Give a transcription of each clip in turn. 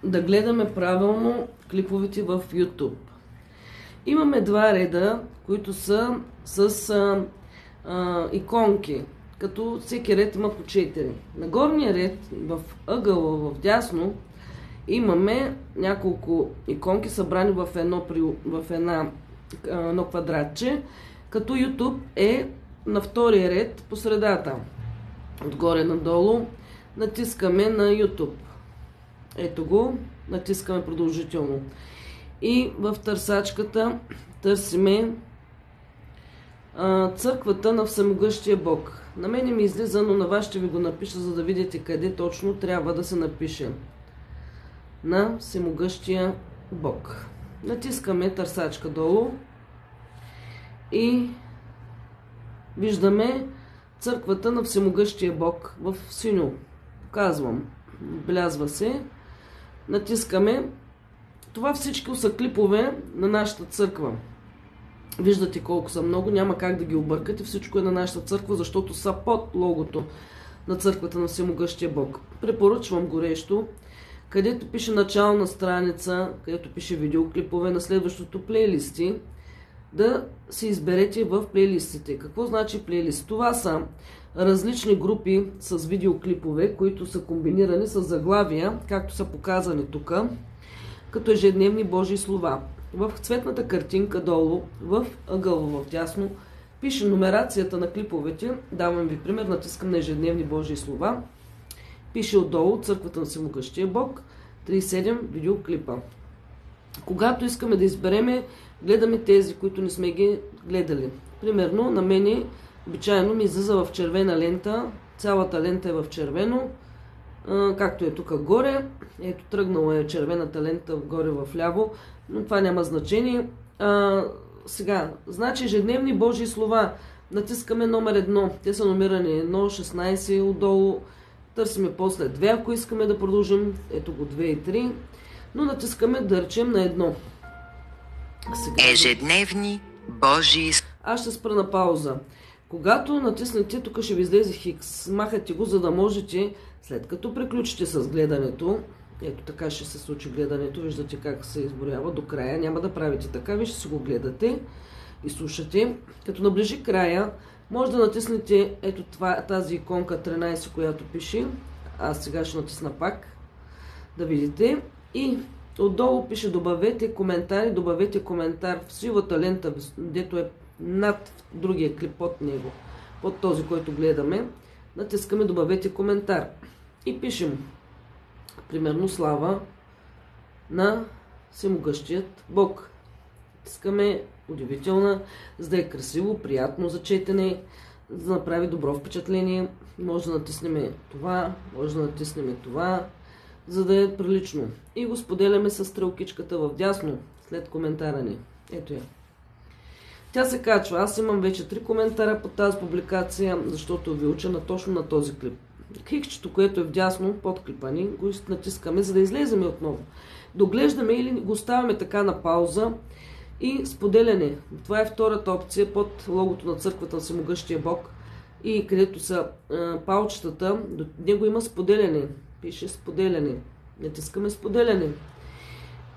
да гледаме правилно клиповете в YouTube. Имаме два реда, които са с иконки, като всеки ред има по 4. На горния ред, в ъгъла, в дясно, имаме няколко иконки събрани в едно квадратче, като YouTube е на втория ред по средата. Отгоре надолу натискаме на YouTube. Ето го, натискаме продължително. И в търсачката търсиме църквата на Всемогъщия Бог. На мене ми излиза, но на вас ще ви го напиша, за да видите къде точно трябва да се напише. На Всемогъщия Бог. Натискаме търсачка долу и виждаме църквата на Всемогъщия Бог в синьо. Показвам. Блязва се. Натискаме. Това всички са клипове на нашата църква. Виждате колко са много, няма как да ги объркате. Всичко е на нашата църква, защото са под логото на църквата на Всемогъщия Бог. Препоръчвам горещо, където пише начална страница, където пише видеоклипове, на следващото плейлисти, да се изберете в плейлистите. Какво значи плейлист? Това са различни групи с видеоклипове, които са комбинирани с заглавия, както са показани тук, като ежедневни Божии слова. В цветната картинка долу, в ъгъла в дясно, пише номерацията на клиповете. Давам ви пример, натискам на ежедневни Божии слова. Пише отдолу църквата на Всемогъщия Бог, 37 видеоклипа. Когато искаме да избереме, гледаме тези, които не сме ги гледали. Примерно, на мене обичайно ми излиза в червена лента, цялата лента е в червено, както е тук горе. Ето, тръгнала е червената лента горе в ляво, но това няма значение. Сега, значи ежедневни Божии слова. Натискаме номер 1. Те са номерани 1, 16 отдолу. Търсиме после 2, ако искаме да продължим. Ето го 2 и 3. Но натискаме да речем на 1. Сега, ежедневни Божии. Аз ще спра на пауза. Когато натиснете, тук ще ви излезе хикс. Махате го, за да можете, след като приключите с гледането, ето така ще се случи гледането, виждате как се изборява до края, няма да правите така, вие ще си го гледате и слушате. Като наближи края, може да натиснете ето тази иконка 13, която пише. Аз сега ще натисна пак, да видите. И отдолу пише добавете коментари, добавете коментар в сивата лента, дето е над другия клип под него, под този, който гледаме. Натискаме добавете коментар и пишем примерно слава на Всемогъщият Бог. Искаме удивителна, за да е красиво, приятно за четене, за да направи добро впечатление. Може да натиснем това, може да натиснем това, за да е прилично. И го споделяме с стрелкичката в дясно, след коментара ни. Ето я. Тя се качва. Аз имам вече 3 коментара по тази публикация, защото ви уча точно на този клип. Хикчето, което е вдясно под клипа ни, го натискаме, за да излеземе отново. Доглеждаме или го оставяме така на пауза и споделяне. Това е втората опция под логото на църквата на Всемогъщия Бог и където са палчетата, до него има споделяне. Пише споделяне. Натискаме споделяне.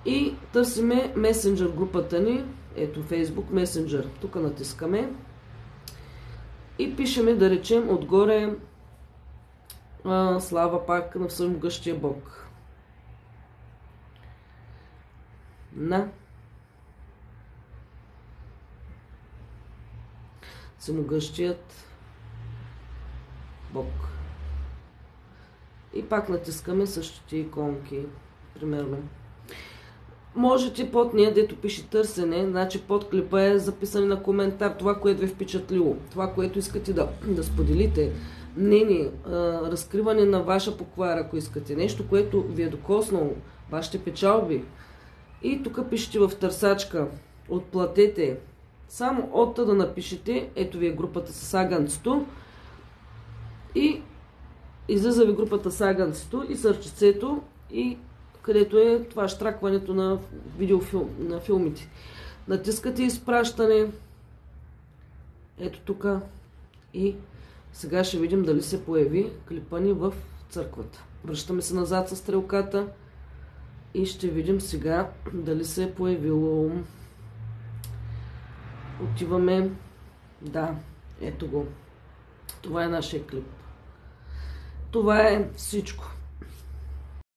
И търсиме месенджер групата ни. Ето Facebook Messenger. Тук натискаме. И пишеме, да речем, отгоре слава пак на Всемогъщия Бог. На Всемогъщият Бог. И пак натискаме същите иконки. Примерно. Можете под нея, дето пише търсене, значи под клипа е записане на коментар, това, което ви е впечатлило, това, което искате да споделите, мнение, разкриване на ваша поквара, ако искате, нещо, което ви е докоснало, вашите печалби. И тук пишете в търсачка, отплатете, само отта да напишете, ето ви е групата с агънцето и излиза ви групата с агънцето и сърчицето и където е това штракването на на филмите. Натискате изпращане. Ето тук. И сега ще видим дали се появи клипа ни в църквата. Връщаме се назад с стрелката. И ще видим сега дали се е появило. Отиваме. Да, ето го. Това е нашия клип. Това е всичко.